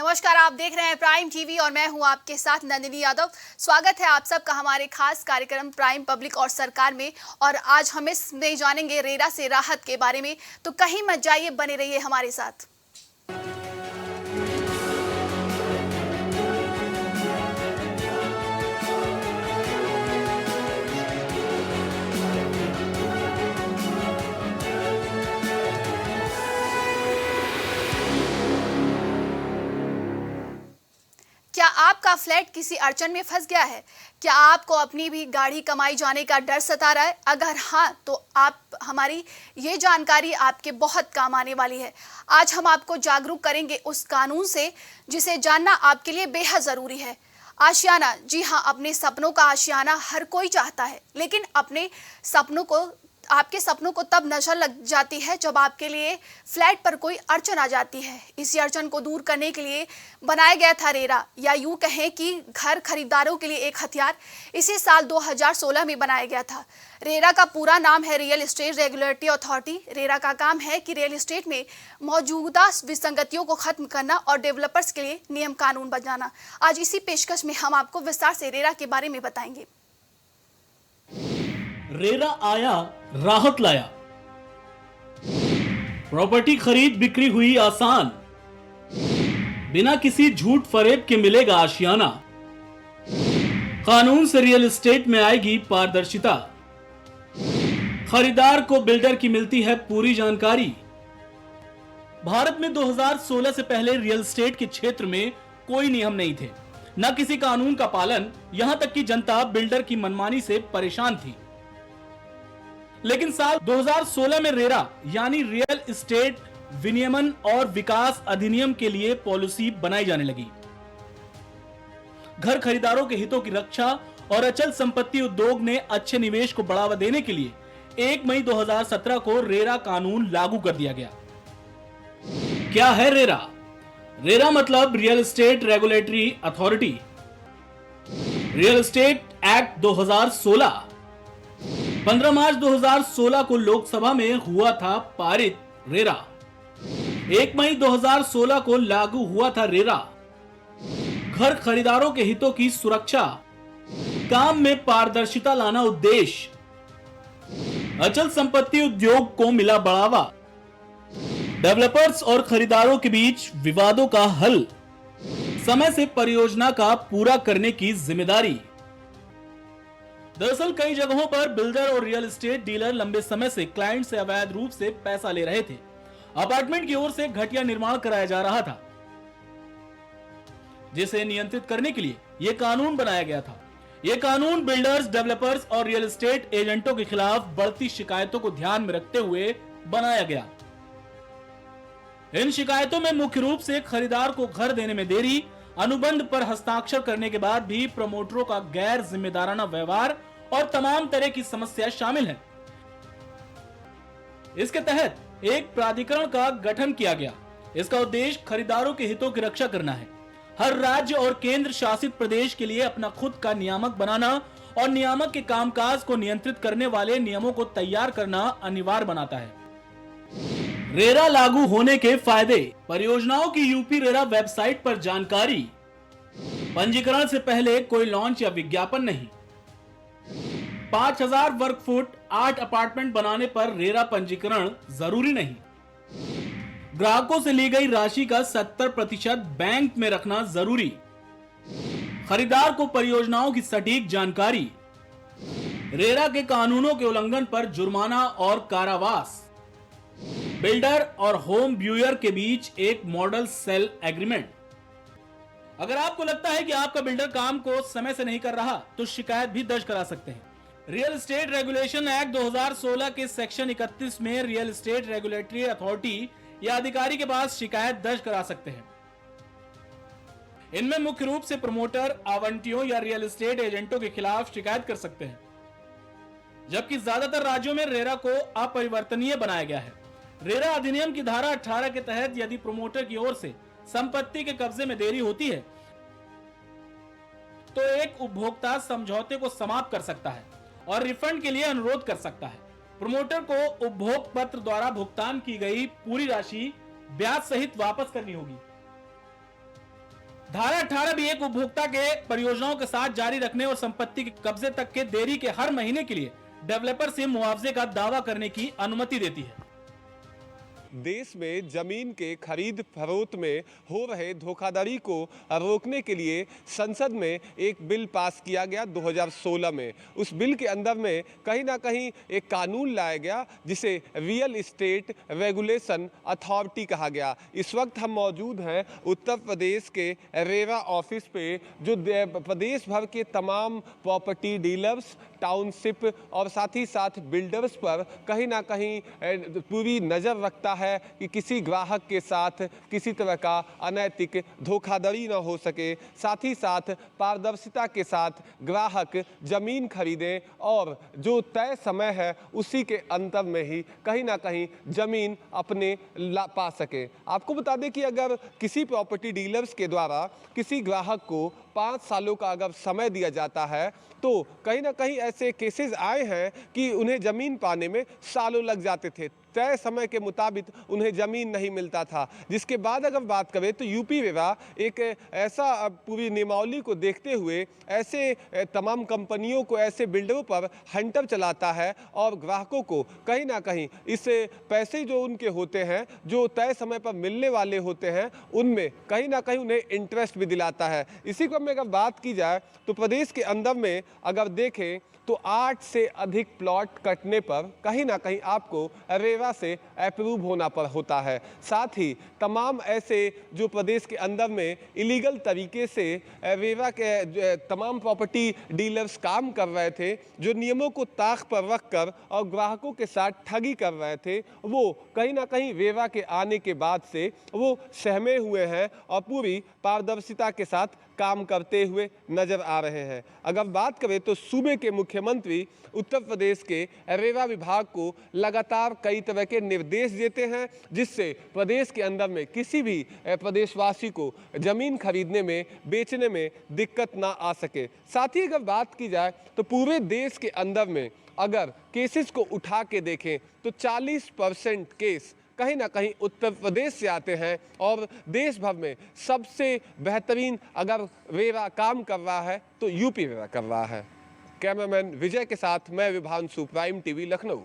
नमस्कार, आप देख रहे हैं प्राइम टीवी और मैं हूं आपके साथ नंदिनी यादव। स्वागत है आप सबका हमारे खास कार्यक्रम प्राइम पब्लिक और सरकार में। और आज हम इसमें जानेंगे रेरा से राहत के बारे में, तो कहीं मत जाइए, बने रहिए हमारे साथ। क्या आपका फ्लैट किसी अड़चन में फंस गया है? क्या आपको अपनी भी गाड़ी कमाई जाने का डर सता रहा है? अगर हाँ, तो आप हमारी ये जानकारी आपके बहुत काम आने वाली है। आज हम आपको जागरूक करेंगे उस कानून से जिसे जानना आपके लिए बेहद ज़रूरी है। आशियाना, जी हाँ, अपने सपनों का आशियाना हर कोई चाहता है, लेकिन आपके सपनों को तब नजर लग जाती है जब आपके लिए फ्लैट पर कोई अड़चन आ जाती है। इसी अड़चन को दूर करने के लिए बनाया गया था रेरा, या यूं कहें कि घर खरीदारों के लिए एक हथियार। इसे साल 2016 में बनाया गया था। रेरा का पूरा नाम है real estate regulatory authority. RERA का काम है कि रियल एस्टेट में मौजूदा विसंगतियों को खत्म करना और डेवलपर्स के लिए नियम कानून बनाना। आज इसी पेशकश में हम आपको विस्तार से रेरा के बारे में बताएंगे। रेरा आया, राहत लाया। प्रॉपर्टी खरीद बिक्री हुई आसान, बिना किसी झूठ फरेब के मिलेगा आशियाना। कानून से रियल एस्टेट में आएगी पारदर्शिता। खरीदार को बिल्डर की मिलती है पूरी जानकारी। भारत में 2016 से पहले रियल एस्टेट के क्षेत्र में कोई नियम नहीं थे, न किसी कानून का पालन, यहां तक कि जनता बिल्डर की मनमानी से परेशान थी। लेकिन साल 2016 में रेरा यानी रियल एस्टेट विनियमन और विकास अधिनियम के लिए पॉलिसी बनाई जाने लगी। घर खरीदारों के हितों की रक्षा और अचल संपत्ति उद्योग ने अच्छे निवेश को बढ़ावा देने के लिए 1 मई 2017 को रेरा कानून लागू कर दिया गया। क्या है रेरा? रेरा मतलब real estate regulatory authority. Real estate act 2016 15 मार्च 2016 को लोकसभा में हुआ था पारित रेरा। 1 मई 2016 को लागू हुआ था रेरा। घर खरीदारों के हितों की सुरक्षा, काम में पारदर्शिता लाना उद्देश्य, अचल संपत्ति उद्योग को मिला बढ़ावा, डेवलपर्स और खरीदारों के बीच विवादों का हल, समय से परियोजना का पूरा करने की जिम्मेदारी। दरअसल कई जगहों पर बिल्डर और रियल एस्टेट डीलर लंबे समय से क्लाइंट से अवैध रूप से पैसा ले रहे थे। अपार्टमेंट की ओर से घटिया निर्माण कराया जा रहा था, जिसे नियंत्रित करने के लिए यह कानून बनाया गया था। यह कानून बिल्डर्स, डेवलपर्स और रियल एस्टेट एजेंटों के खिलाफ बढ़ती शिकायतों को ध्यान में रखते हुए बनाया गया। इन शिकायतों में मुख्य रूप से खरीदार को घर देने में देरी, अनुबंध पर हस्ताक्षर करने के बाद भी प्रमोटरों का गैर जिम्मेदाराना व्यवहार और तमाम तरह की समस्या शामिल हैं। इसके तहत एक प्राधिकरण का गठन किया गया। इसका उद्देश्य खरीदारों के हितों की रक्षा करना है। हर राज्य और केंद्र शासित प्रदेश के लिए अपना खुद का नियामक बनाना और नियामक के कामकाज को नियंत्रित करने वाले नियमों को तैयार करना अनिवार्य बनाता है। रेरा लागू होने के फायदे। परियोजनाओं की यूपी रेरा वेबसाइट पर जानकारी। पंजीकरण से पहले कोई लॉन्च या विज्ञापन नहीं। 5000 वर्ग फुट 8 अपार्टमेंट बनाने पर रेरा पंजीकरण जरूरी नहीं। ग्राहकों से ली गई राशि का 70% बैंक में रखना जरूरी। खरीदार को परियोजनाओं की सटीक जानकारी। रेरा के कानूनों के उल्लंघन पर जुर्माना और कारावास। बिल्डर और होम व्यूअर के बीच एक मॉडल सेल एग्रीमेंट। अगर आपको लगता है कि आपका बिल्डर काम को समय से नहीं कर रहा, तो शिकायत भी दर्ज करा सकते हैं। रियल एस्टेट रेगुलेशन एक्ट 2016 के सेक्शन 31 में रियल एस्टेट रेगुलेटरी अथॉरिटी या अधिकारी के पास शिकायत दर्ज करा सकते हैं। इनमें मुख्य रूप से प्रमोटर, आवंटियों या रियल एस्टेट एजेंटों के खिलाफ शिकायत कर सकते हैं, जबकि ज्यादातर राज्यों में रेरा को अपरिवर्तनीय बनाया गया है। रेरा अधिनियम की धारा 18 के तहत यदि प्रमोटर की ओर से संपत्ति के कब्जे में देरी होती है, तो एक उपभोक्ता समझौते को समाप्त कर सकता है और रिफंड के लिए अनुरोध कर सकता है। प्रमोटर को उपभोग पत्र द्वारा भुगतान की गई पूरी राशि ब्याज सहित वापस करनी होगी। धारा 18 भी एक उपभोक्ता के परियोजनाओं के साथ जारी रखने और संपत्ति के कब्जे तक के देरी के हर महीने के लिए डेवलपर से मुआवजे का दावा करने की अनुमति देती है। देश में जमीन के खरीद फरोख्त में हो रहे धोखाधड़ी को रोकने के लिए संसद में एक बिल पास किया गया 2016 में। उस बिल के अंदर में कहीं ना कहीं एक कानून लाया गया जिसे रियल एस्टेट रेगुलेशन अथॉरिटी कहा गया। इस वक्त हम मौजूद हैं उत्तर प्रदेश के रेरा ऑफिस पे, जो प्रदेश भर के तमाम प्रॉपर्टी डीलर्स, टाउनशिप और साथ ही साथ बिल्डर्स पर कहीं ना कहीं पूरी नज़र रखता है कि किसी ग्राहक के साथ किसी तरह का अनैतिक धोखाधड़ी न हो सके, साथ ही साथ पारदर्शिता के साथ ग्राहक जमीन खरीदें और जो तय समय है उसी के अंतर में ही कहीं ना कहीं जमीन अपने पा सके। आपको बता दें कि अगर किसी प्रॉपर्टी डीलर्स के द्वारा किसी ग्राहक को 5 सालों का अगर समय दिया जाता है तो कहीं ना कहीं ऐसे केसेस आए हैं कि उन्हें ज़मीन पाने में सालों लग जाते थे, तय समय के मुताबिक उन्हें ज़मीन नहीं मिलता था। जिसके बाद अगर बात करें तो यूपी रेरा एक ऐसा पूरी नियमावली को देखते हुए ऐसे तमाम कंपनियों को, ऐसे बिल्डरों पर हंटर चलाता है और ग्राहकों को कहीं ना कहीं इस पैसे जो उनके होते हैं, जो तय समय पर मिलने वाले होते हैं, उनमें कहीं ना कहीं उन्हें इंटरेस्ट भी दिलाता है। इसी क्रम में अगर बात की जाए तो प्रदेश के अंदर में अगर देखें तो 8 से अधिक प्लॉट कटने पर कहीं ना कहीं आपको रेरा से अप्रूव होना पर होता है। साथ ही तमाम ऐसे जो प्रदेश के अंदर में इलीगल तरीके से रेरा के तमाम प्रॉपर्टी डीलर्स काम कर रहे थे, जो नियमों को ताक पर रख कर और ग्राहकों के साथ ठगी कर रहे थे, वो कहीं ना कहीं रेरा के आने के बाद से वो सहमे हुए हैं और पूरी पारदर्शिता के साथ काम करते हुए नजर आ रहे हैं। अगर बात करें तो सूबे के मुख्यमंत्री उत्तर प्रदेश के रेरा विभाग को लगातार कई तरह के निर्देश देते हैं जिससे प्रदेश के अंदर में किसी भी प्रदेशवासी को जमीन खरीदने में, बेचने में दिक्कत ना आ सके। साथ ही अगर बात की जाए तो पूरे देश के अंदर में अगर केसेस को उठा के देखें तो 40% केस कहीं ना कहीं उत्तर प्रदेश से आते हैं और देश भर में सबसे बेहतरीन अगर रेरा काम कर रहा है तो यूपी रेरा कर रहा है। कैमरामैन विजय के साथ मैं विभांशु, प्राइम टीवी, लखनऊ।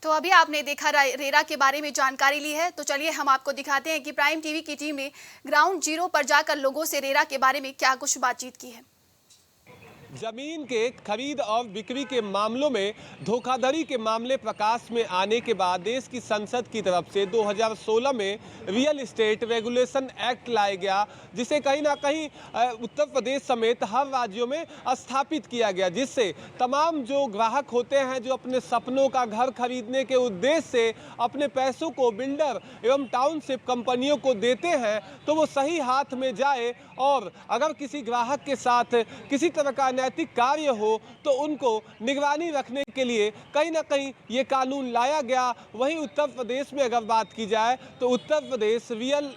तो अभी आपने देखा रेरा के बारे में जानकारी ली है, तो चलिए हम आपको दिखाते हैं कि प्राइम टीवी की टीम ने ग्राउंड जीरो पर जाकर लोगों से रेरा के बारे में क्या कुछ बातचीत की है। जमीन के खरीद और बिक्री के मामलों में धोखाधड़ी के मामले प्रकाश में आने के बाद देश की संसद की तरफ से 2016 में रियल एस्टेट रेगुलेशन एक्ट लाया गया, जिसे कहीं ना कहीं उत्तर प्रदेश समेत हर राज्यों में स्थापित किया गया, जिससे तमाम जो ग्राहक होते हैं जो अपने सपनों का घर खरीदने के उद्देश्य से अपने पैसों को बिल्डर एवं टाउनशिप कंपनियों को देते हैं तो वो सही हाथ में जाए और अगर किसी ग्राहक के साथ किसी तरह का नैतिक कार्य हो तो उनको निगरानी रखने के लिए कहीं ना कहीं ये कानून लाया गया। वहीं उत्तर प्रदेश में अगर बात की जाए तो Uttar Pradesh real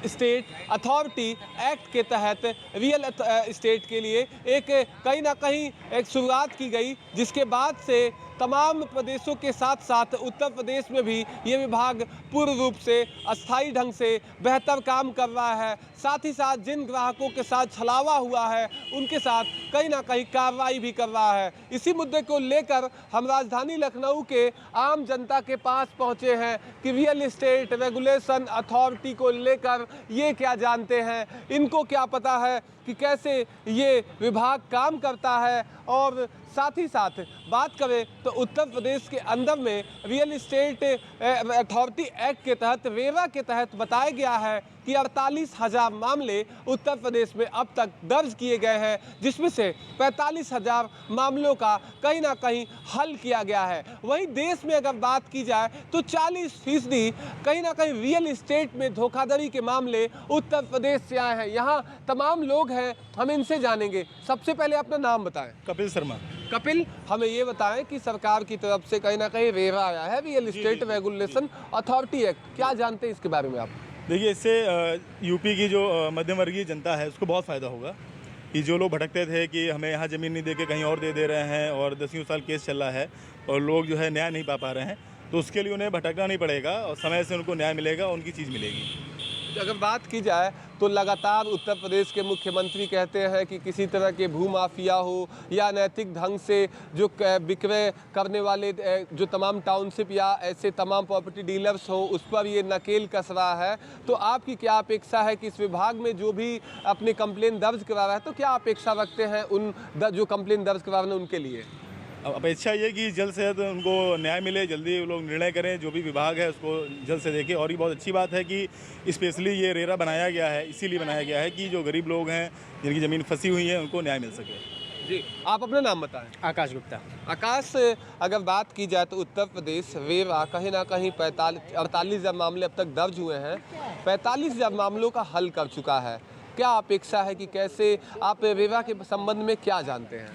estate authority act के तहत रियल एस्टेट के लिए एक कहीं ना कहीं एक शुरुआत की गई, जिसके बाद से तमाम प्रदेशों के साथ साथ उत्तर प्रदेश में भी ये विभाग पूर्ण रूप से अस्थायी ढंग से बेहतर काम कर रहा है। साथ ही साथ जिन ग्राहकों के साथ छलावा हुआ है उनके साथ कहीं ना कहीं कार्रवाई भी कर रहा है। इसी मुद्दे को लेकर हम राजधानी लखनऊ के आम जनता के पास पहुंचे हैं कि रियल एस्टेट रेगुलेशन अथॉरिटी को लेकर ये क्या जानते हैं, इनको क्या पता है कि कैसे ये विभाग काम करता है। और साथ ही साथ बात करें तो उत्तर प्रदेश के अंदर में रियल एस्टेट अथॉरिटी एक्ट के तहत रेरा के तहत बताया गया है कि 48,000 मामले उत्तर प्रदेश में अब तक दर्ज किए गए हैं, जिसमें से 45,000 मामलों का कहीं ना कहीं हल किया गया है। वहीं देश में अगर बात की जाए तो 40% कहीं ना कहीं रियल एस्टेट में धोखाधड़ी के मामले उत्तर प्रदेश से आए हैं। यहाँ तमाम लोग हैं, हम इनसे जानेंगे। सबसे पहले अपना नाम बताएं। कपिल शर्मा। कपिल, हमें ये बताएं कि सरकार की तरफ से कहीं ना कहीं रेरा आया है, real estate regulation authority act, क्या जानते हैं इसके बारे में आप? देखिए, इससे यूपी की जो मध्यम वर्गीय जनता है उसको बहुत फ़ायदा होगा कि जो लोग भटकते थे कि हमें यहाँ ज़मीन नहीं दे के कहीं और दे रहे हैं और 10 साल केस चल रहा है और लोग जो है न्याय नहीं पा रहे हैं, तो उसके लिए उन्हें भटकना नहीं पड़ेगा और समय से उनको न्याय मिलेगा, उनकी चीज़ मिलेगी। अगर बात की जाए तो लगातार उत्तर प्रदेश के मुख्यमंत्री कहते हैं कि किसी तरह के भूमाफिया हो या अनैतिक ढंग से जो विक्रय करने वाले जो तमाम टाउनशिप या ऐसे तमाम प्रॉपर्टी डीलर्स हो उस पर ये नकेल कस रहा है। तो आपकी क्या अपेक्षा है कि इस विभाग में जो भी अपनी कंप्लेन दर्ज करा रहा है, तो क्या अपेक्षा रखते हैं उन जो कंप्लेन दर्ज करा रहे हैं उनके लिए? अब अपेक्षा ये कि जल्द से जल्द उनको न्याय मिले, जल्दी वो लोग निर्णय करें, जो भी विभाग है उसको जल्द से देखें। और ये बहुत अच्छी बात है कि स्पेशली ये रेरा बनाया गया है, इसीलिए बनाया गया है कि जो गरीब लोग हैं जिनकी ज़मीन फंसी हुई है उनको न्याय मिल सके। जी, आप अपना नाम बताएं। आकाश गुप्ता। आकाश, अगर बात की जाए तो उत्तर प्रदेश रेरा कहीं ना कहीं 48,000 मामले अब तक दर्ज हुए हैं, 45,000 मामलों का हल कर चुका है। क्या अपेक्षा है कि कैसे आप रेरा के संबंध में क्या जानते हैं?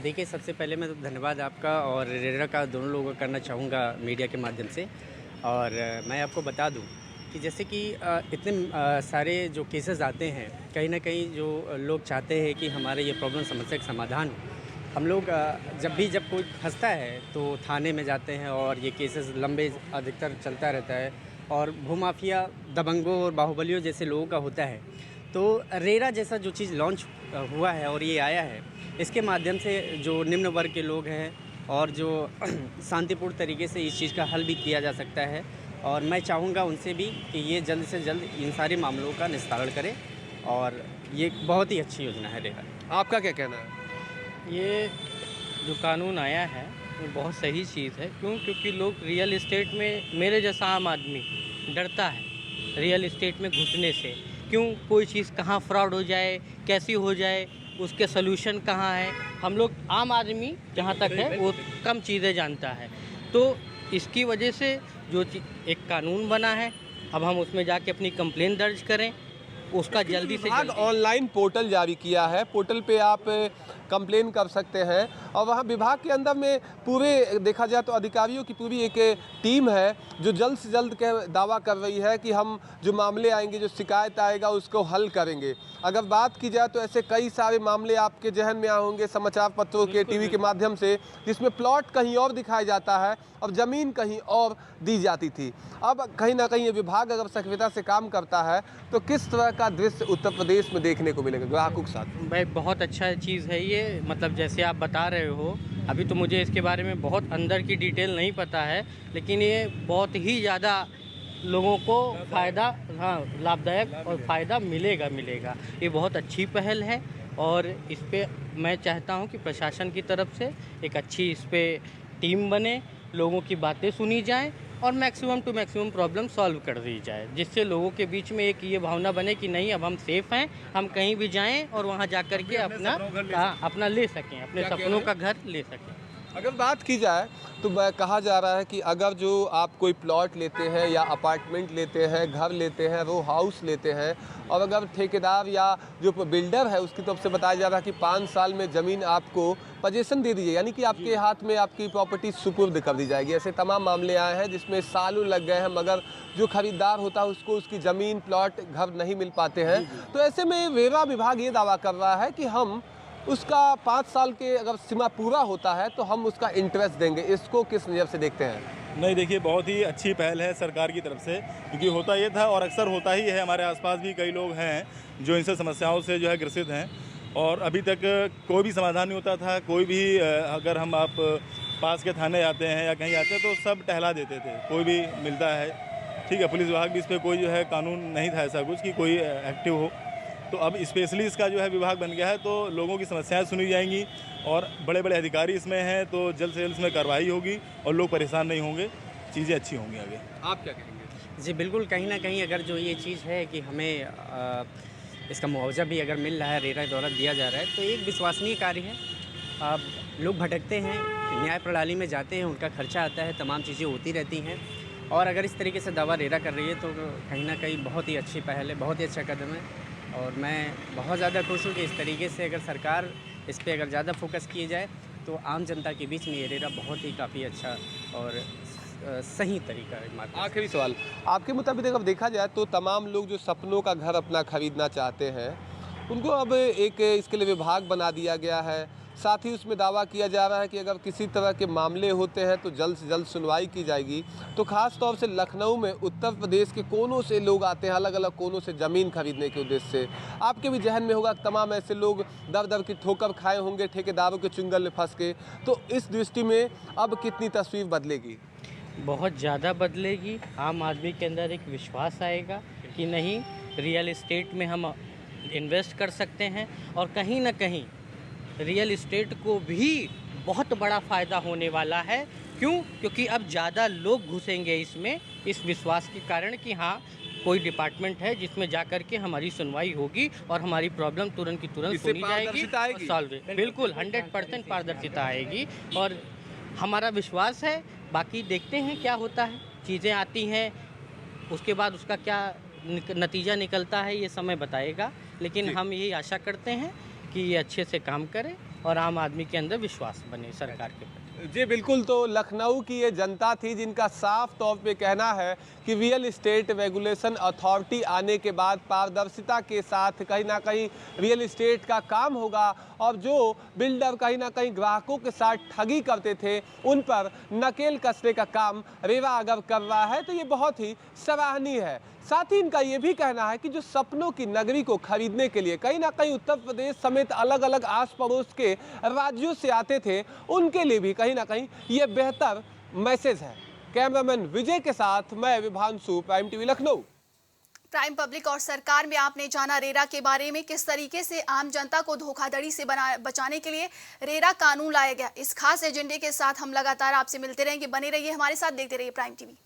देखिए, सबसे पहले मैं तो धन्यवाद आपका और रेरा का दोनों लोगों का करना चाहूँगा मीडिया के माध्यम से। और मैं आपको बता दूँ कि जैसे कि इतने सारे जो केसेस आते हैं, कहीं ना कहीं जो लोग चाहते हैं कि हमारे ये प्रॉब्लम समस्या का समाधान हो। हम लोग जब कोई फंसता है तो थाने में जाते हैं और ये केसेस लंबे अधिकतर चलता रहता है और भूमाफिया, दबंगों और बाहुबलियों जैसे लोगों का होता है। तो रेरा जैसा जो चीज़ लॉन्च हुआ है और ये आया है, इसके माध्यम से जो निम्न वर्ग के लोग हैं और जो शांतिपूर्ण तरीके से इस चीज़ का हल भी किया जा सकता है। और मैं चाहूँगा उनसे भी कि ये जल्द से जल्द इन सारे मामलों का निस्तारण करें और ये बहुत ही अच्छी योजना है रेरा। आपका क्या कहना है? ये जो कानून आया है वो बहुत सही चीज़ है। क्योंकि लोग रियल इस्टेट में, मेरे जैसा आम आदमी डरता है रियल इस्टेट में घुसने से। क्यों? कोई चीज़ कहाँ फ्रॉड हो जाए, कैसी हो जाए, उसके सलूशन कहाँ है, हम लोग आम आदमी जहाँ तक है वो कम चीज़ें जानता है। तो इसकी वजह से जो एक कानून बना है, अब हम उसमें जाके अपनी कंप्लेन दर्ज करें, उसका जल्दी से जल्दी। ऑनलाइन पोर्टल जारी किया है, पोर्टल पे आप कंप्लेन कर सकते हैं और वहाँ विभाग के अंदर में पूरे देखा जाए तो अधिकारियों की पूरी एक टीम है जो जल्द से जल्द के दावा कर रही है कि हम जो मामले आएंगे, जो शिकायत आएगा उसको हल करेंगे। अगर बात की जाए तो ऐसे कई सारे मामले आपके जहन में आए होंगे समाचार पत्रों के, टीवी के माध्यम से, जिसमें प्लॉट कहीं और दिखाया जाता है और ज़मीन कहीं और दी जाती थी। अब कहीं ना कहीं ये विभाग अगर सक्रियता से काम करता है तो किस तरह का दृश्य उत्तर प्रदेश में देखने को मिलेगा ग्राहकों के साथ? भाई बहुत अच्छा चीज़ है ये, मतलब जैसे आप बता रहे हो, अभी तो मुझे इसके बारे में बहुत अंदर की डिटेल नहीं पता है, लेकिन ये बहुत ही ज़्यादा लोगों को फ़ायदा, लाभदायक और फ़ायदा मिलेगा। ये बहुत अच्छी पहल है और इस पे मैं चाहता हूँ कि प्रशासन की तरफ से एक अच्छी इस पे टीम बने, लोगों की बातें सुनी जाएं और maximum to maximum problem solve कर दी जाए, जिससे लोगों के बीच में एक ये भावना बने कि नहीं, अब हम सेफ़ हैं, हम कहीं भी जाएं और वहाँ जा कर के अपना ले सकें, अपने सपनों का घर ले सकें। अगर बात की जाए तो कहा जा रहा है कि अगर जो आप कोई प्लॉट लेते हैं या अपार्टमेंट लेते हैं, घर लेते हैं, रो हाउस लेते हैं और अगर ठेकेदार या जो बिल्डर है उसकी तरफ से बताया जा रहा है कि 5 साल में ज़मीन आपको पोजीशन दे दीजिए, यानी कि आपके हाथ में आपकी प्रॉपर्टी सुपुर्द कर दी जाएगी। ऐसे तमाम मामले आए हैं जिसमें सालों लग गए हैं मगर जो खरीदार होता है उसको उसकी ज़मीन, प्लॉट, घर नहीं मिल पाते हैं। तो ऐसे में रेरा विभाग ये दावा कर रहा है कि हम उसका 5 साल के अगर सीमा पूरा होता है तो हम उसका इंटरेस्ट देंगे। इसको किस नज़र से देखते हैं? नहीं, देखिए, बहुत ही अच्छी पहल है सरकार की तरफ से, क्योंकि होता ये था और अक्सर होता ही है, हमारे आसपास भी कई लोग हैं जो इनसे समस्याओं से जो है ग्रसित हैं और अभी तक कोई भी समाधान नहीं होता था। कोई भी अगर हम आप पास के थाने आते हैं या कहीं आते हैं तो सब टहला देते थे, कोई भी मिलता है, ठीक है, पुलिस विभाग भी इस पर कोई जो है कानून नहीं था ऐसा कुछ कि कोई एक्टिव हो। तो अब स्पेशली इसका जो है विभाग बन गया है तो लोगों की समस्याएं सुनी जाएंगी और बड़े बड़े अधिकारी इसमें हैं, तो जल्द से जल्द इसमें कार्रवाई होगी और लोग परेशान नहीं होंगे, चीज़ें अच्छी होंगी आगे। आप क्या कहेंगे? जी बिल्कुल, कहीं ना कहीं अगर जो ये चीज़ है कि हमें इसका मुआवजा भी अगर मिल रहा है, रेरा द्वारा दिया जा रहा है, तो एक विश्वसनीय कार्य है। अब लोग भटकते हैं, न्याय प्रणाली में जाते हैं, उनका खर्चा आता है, तमाम चीज़ें होती रहती हैं और अगर इस तरीके से दावा रेरा कर रही है तो कहीं ना कहीं बहुत ही अच्छी पहल है, बहुत ही अच्छा कदम है और मैं बहुत ज़्यादा खुश हूँ कि इस तरीके से अगर सरकार इस पर अगर ज़्यादा फोकस किए जाए तो आम जनता के बीच में ये रेरा बहुत ही काफ़ी अच्छा और सही तरीका है मार्केट। आखिरी सवाल, आपके मुताबिक अगर देखा जाए तो तमाम लोग जो सपनों का घर अपना खरीदना चाहते हैं उनको अब एक इसके लिए विभाग बना दिया गया है। साथ ही उसमें दावा किया जा रहा है कि अगर किसी तरह के मामले होते हैं तो जल्द से जल्द सुनवाई की जाएगी। तो ख़ास तौर से लखनऊ में उत्तर प्रदेश के कोनों से लोग आते हैं, अलग अलग कोनों से ज़मीन खरीदने के उद्देश्य से। आपके भी जहन में होगा तमाम ऐसे लोग दर दर की ठोकर खाए होंगे ठेकेदारों के चुंगल में फंस के। तो इस दृष्टि में अब कितनी तस्वीर बदलेगी? बहुत ज़्यादा बदलेगी। आम आदमी के अंदर एक विश्वास आएगा कि नहीं, रियल इस्टेट में हम इन्वेस्ट कर सकते हैं और कहीं ना कहीं रियल इस्टेट को भी बहुत बड़ा फ़ायदा होने वाला है। क्यों? क्योंकि अब ज़्यादा लोग घुसेंगे इसमें, इस विश्वास के कारण कि हाँ, कोई डिपार्टमेंट है जिसमें जा कर के हमारी सुनवाई होगी और हमारी प्रॉब्लम तुरंत की तुरंत सुनी जाएगी और सॉल्व। बिल्कुल 100% पारदर्शिता आएगी और हमारा विश्वास है। बाकी देखते हैं क्या होता है, चीज़ें आती हैं उसके बाद उसका क्या नतीजा निकलता है ये समय बताएगा। लेकिन हम यही आशा करते हैं कि ये अच्छे से काम करे और आम आदमी के अंदर विश्वास बने सरकार के प्रति। जी बिल्कुल, तो लखनऊ की ये जनता थी जिनका साफ तौर पे कहना है कि रियल इस्टेट रेगुलेशन अथॉरिटी आने के बाद पारदर्शिता के साथ कहीं ना कहीं रियल इस्टेट का काम होगा और जो बिल्डर कहीं ना कहीं ग्राहकों के साथ ठगी करते थे उन पर नकेल कसने का काम रेरा अगर कर रहा है तो ये बहुत ही सराहनीय है। साथ ही इनका ये भी कहना है कि जो सपनों की नगरी को खरीदने के लिए कहीं ना कहीं उत्तर प्रदेश समेत अलग अलग आस पड़ोस के राज्यों से आते थे, उनके लिए भी कहीं ना कहीं ये बेहतर मैसेज है। कैमरामैन विजय के साथ मैं Vibhanshu, prime TV Lucknow. Prime public और सरकार में आपने जाना रेरा के बारे में, किस तरीके से आम जनता को धोखाधड़ी से बचाने के लिए रेरा कानून लाया गया। इस खास एजेंडे के साथ हम लगातार आपसे मिलते रहेंगे। बने रहिए हमारे साथ, देखते रहिए प्राइम टीवी।